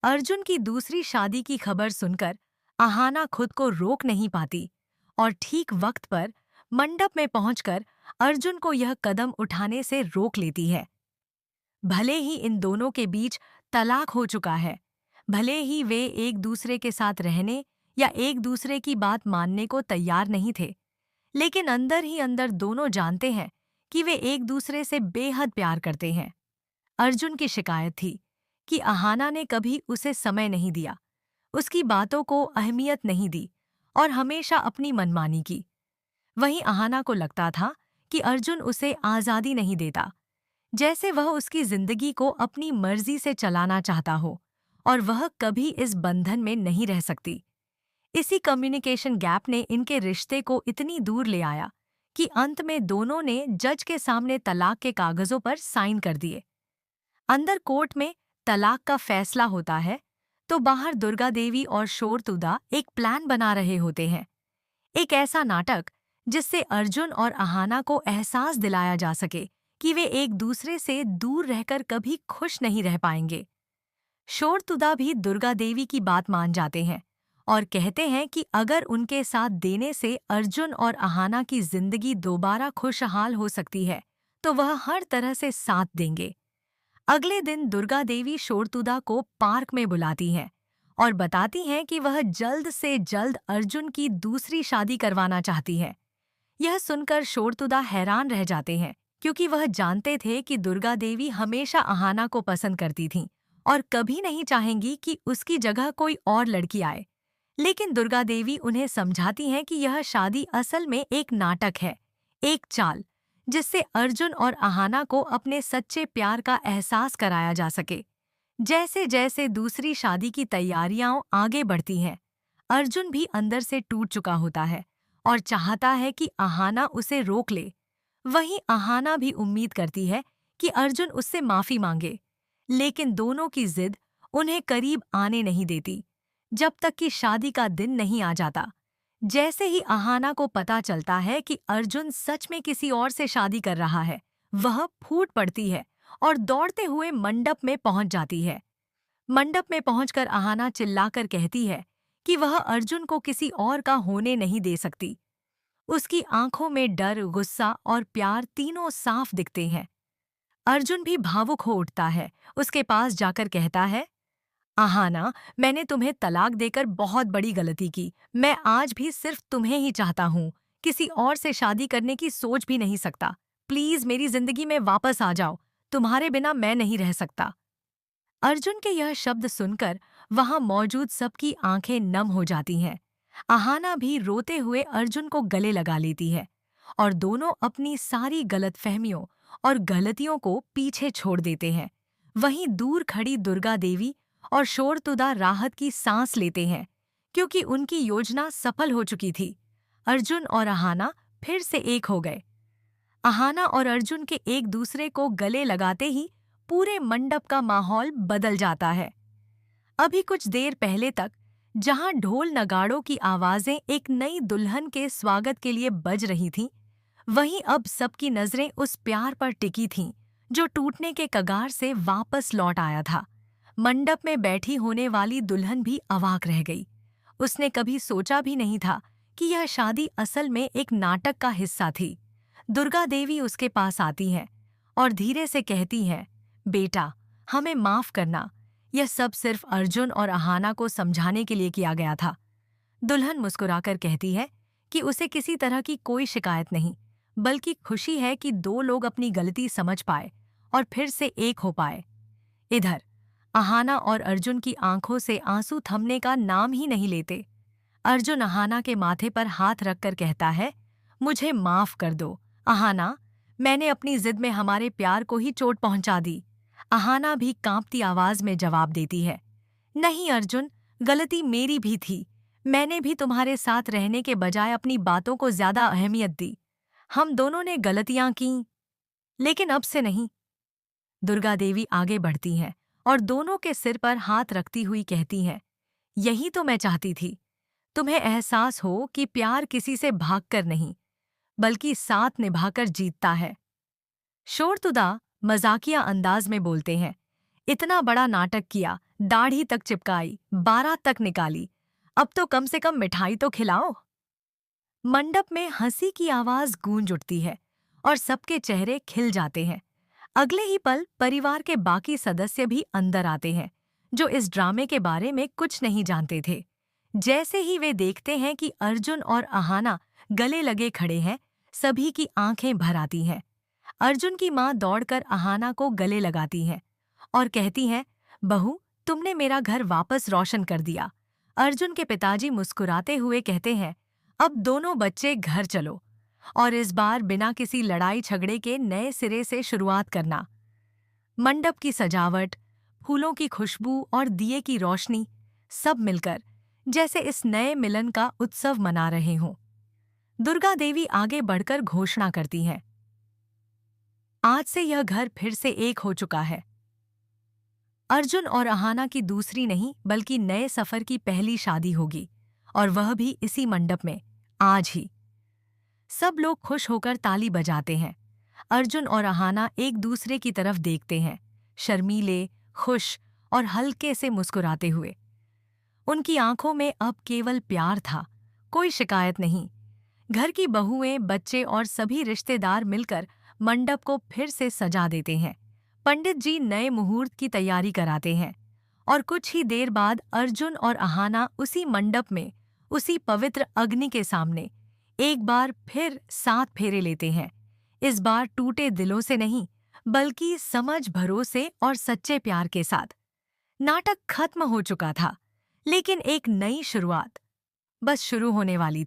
अर्जुन की दूसरी शादी की खबर सुनकर आहाना खुद को रोक नहीं पाती और ठीक वक्त पर मंडप में पहुंचकर अर्जुन को यह कदम उठाने से रोक लेती है। भले ही इन दोनों के बीच तलाक हो चुका है, भले ही वे एक दूसरे के साथ रहने या एक दूसरे की बात मानने को तैयार नहीं थे, लेकिन अंदर ही अंदर दोनों जानते हैं कि वे एक दूसरे से बेहद प्यार करते हैं। अर्जुन की शिकायत थी कि अहाना ने कभी उसे समय नहीं दिया, उसकी बातों को अहमियत नहीं दी और हमेशा अपनी मनमानी की। वहीं अहाना को लगता था कि अर्जुन उसे आज़ादी नहीं देता, जैसे वह उसकी जिंदगी को अपनी मर्जी से चलाना चाहता हो और वह कभी इस बंधन में नहीं रह सकती। इसी कम्युनिकेशन गैप ने इनके रिश्ते को इतनी दूर ले आया कि अंत में दोनों ने जज के सामने तलाक के कागजों पर साइन कर दिए। अंदर कोर्ट में तलाक का फैसला होता है तो बाहर दुर्गा देवी और शोरतुदा एक प्लान बना रहे होते हैं, एक ऐसा नाटक जिससे अर्जुन और अहाना को एहसास दिलाया जा सके कि वे एक दूसरे से दूर रहकर कभी खुश नहीं रह पाएंगे। शोरतुदा भी दुर्गा देवी की बात मान जाते हैं और कहते हैं कि अगर उनके साथ देने से अर्जुन और अहाना की जिंदगी दोबारा खुशहाल हो सकती है तो वह हर तरह से साथ देंगे। अगले दिन दुर्गा देवी शोरतुदा को पार्क में बुलाती हैं और बताती हैं कि वह जल्द से जल्द अर्जुन की दूसरी शादी करवाना चाहती है। यह सुनकर शोरतुदा हैरान रह जाते हैं क्योंकि वह जानते थे कि दुर्गा देवी हमेशा अहाना को पसंद करती थीं और कभी नहीं चाहेंगी कि उसकी जगह कोई और लड़की आए। लेकिन दुर्गा देवी उन्हें समझाती हैं कि यह शादी असल में एक नाटक है, एक चाल, जिससे अर्जुन और अहाना को अपने सच्चे प्यार का एहसास कराया जा सके। जैसे जैसे दूसरी शादी की तैयारियां आगे बढ़ती हैं, अर्जुन भी अंदर से टूट चुका होता है और चाहता है कि अहाना उसे रोक ले। वहीं अहाना भी उम्मीद करती है कि अर्जुन उससे माफी मांगे, लेकिन दोनों की जिद उन्हें करीब आने नहीं देती जब तक कि शादी का दिन नहीं आ जाता। जैसे ही अहाना को पता चलता है कि अर्जुन सच में किसी और से शादी कर रहा है, वह फूट पड़ती है और दौड़ते हुए मंडप में पहुंच जाती है। मंडप में पहुंचकर अहाना चिल्लाकर कहती है कि वह अर्जुन को किसी और का होने नहीं दे सकती। उसकी आंखों में डर, गुस्सा और प्यार तीनों साफ दिखते हैं। अर्जुन भी भावुक हो उठता है, उसके पास जाकर कहता है, अहाना, मैंने तुम्हें तलाक देकर बहुत बड़ी गलती की। मैं आज भी सिर्फ तुम्हें ही चाहता हूँ, किसी और से शादी करने की सोच भी नहीं सकता। प्लीज मेरी जिंदगी में वापस आ जाओ, तुम्हारे बिना मैं नहीं रह सकता। अर्जुन के यह शब्द सुनकर वहां मौजूद सबकी आंखें नम हो जाती हैं। अहाना भी रोते हुए अर्जुन को गले लगा लेती है और दोनों अपनी सारी गलतफहमियों और गलतियों को पीछे छोड़ देते हैं। वहीं दूर खड़ी दुर्गा देवी और शोरतुदा राहत की सांस लेते हैं क्योंकि उनकी योजना सफल हो चुकी थी। अर्जुन और अहाना फिर से एक हो गए। अहाना और अर्जुन के एक दूसरे को गले लगाते ही पूरे मंडप का माहौल बदल जाता है। अभी कुछ देर पहले तक जहां ढोल नगाड़ों की आवाजें एक नई दुल्हन के स्वागत के लिए बज रही थीं, वहीं अब सबकी नजरें उस प्यार पर टिकी थीं जो टूटने के कगार से वापस लौट आया था। मंडप में बैठी होने वाली दुल्हन भी अवाक रह गई। उसने कभी सोचा भी नहीं था कि यह शादी असल में एक नाटक का हिस्सा थी। दुर्गा देवी उसके पास आती हैं और धीरे से कहती हैं, बेटा, हमें माफ करना, यह सब सिर्फ अर्जुन और अहाना को समझाने के लिए किया गया था। दुल्हन मुस्कुराकर कहती है कि उसे किसी तरह की कोई शिकायत नहीं, बल्कि खुशी है कि दो लोग अपनी गलती समझ पाए और फिर से एक हो पाए। इधर अहाना और अर्जुन की आंखों से आंसू थमने का नाम ही नहीं लेते। अर्जुन अहाना के माथे पर हाथ रखकर कहता है, मुझे माफ कर दो अहाना, मैंने अपनी जिद में हमारे प्यार को ही चोट पहुंचा दी। अहाना भी कांपती आवाज में जवाब देती है, नहीं अर्जुन, गलती मेरी भी थी। मैंने भी तुम्हारे साथ रहने के बजाय अपनी बातों को ज्यादा अहमियत दी। हम दोनों ने गलतियां की, लेकिन अब से नहीं। दुर्गा देवी आगे बढ़ती हैं और दोनों के सिर पर हाथ रखती हुई कहती हैं, यही तो मैं चाहती थी, तुम्हें एहसास हो कि प्यार किसी से भागकर नहीं, बल्कि साथ निभाकर जीतता है। शोरतुदा मजाकिया अंदाज में बोलते हैं, इतना बड़ा नाटक किया, दाढ़ी तक चिपकाई, बारात तक निकाली, अब तो कम से कम मिठाई तो खिलाओ। मंडप में हंसी की आवाज गूंज उठती है और सबके चेहरे खिल जाते हैं। अगले ही पल परिवार के बाकी सदस्य भी अंदर आते हैं, जो इस ड्रामे के बारे में कुछ नहीं जानते थे। जैसे ही वे देखते हैं कि अर्जुन और अहाना गले लगे खड़े हैं, सभी की आंखें भर आती हैं। अर्जुन की माँ दौड़कर अहाना को गले लगाती है और कहती हैं, बहू, तुमने मेरा घर वापस रोशन कर दिया। अर्जुन के पिताजी मुस्कुराते हुए कहते हैं, अब दोनों बच्चे घर चलो और इस बार बिना किसी लड़ाई झगड़े के नए सिरे से शुरुआत करना। मंडप की सजावट, फूलों की खुशबू और दिए की रोशनी, सब मिलकर जैसे इस नए मिलन का उत्सव मना रहे हों। दुर्गा देवी आगे बढ़कर घोषणा करती हैं, आज से यह घर फिर से एक हो चुका है। अर्जुन और अहाना की दूसरी नहीं बल्कि नए सफर की पहली शादी होगी, और वह भी इसी मंडप में, आज ही। सब लोग खुश होकर ताली बजाते हैं। अर्जुन और अहाना एक दूसरे की तरफ देखते हैं, शर्मीले, खुश और हल्के से मुस्कुराते हुए। उनकी आंखों में अब केवल प्यार था, कोई शिकायत नहीं। घर की बहुएं, बच्चे और सभी रिश्तेदार मिलकर मंडप को फिर से सजा देते हैं। पंडित जी नए मुहूर्त की तैयारी कराते हैं और कुछ ही देर बाद अर्जुन और अहाना उसी मंडप में, उसी पवित्र अग्नि के सामने एक बार फिर 7 फेरे लेते हैं। इस बार टूटे दिलों से नहीं, बल्कि समझ, भरोसे और सच्चे प्यार के साथ। नाटक खत्म हो चुका था, लेकिन एक नई शुरुआत बस शुरू होने वाली थी।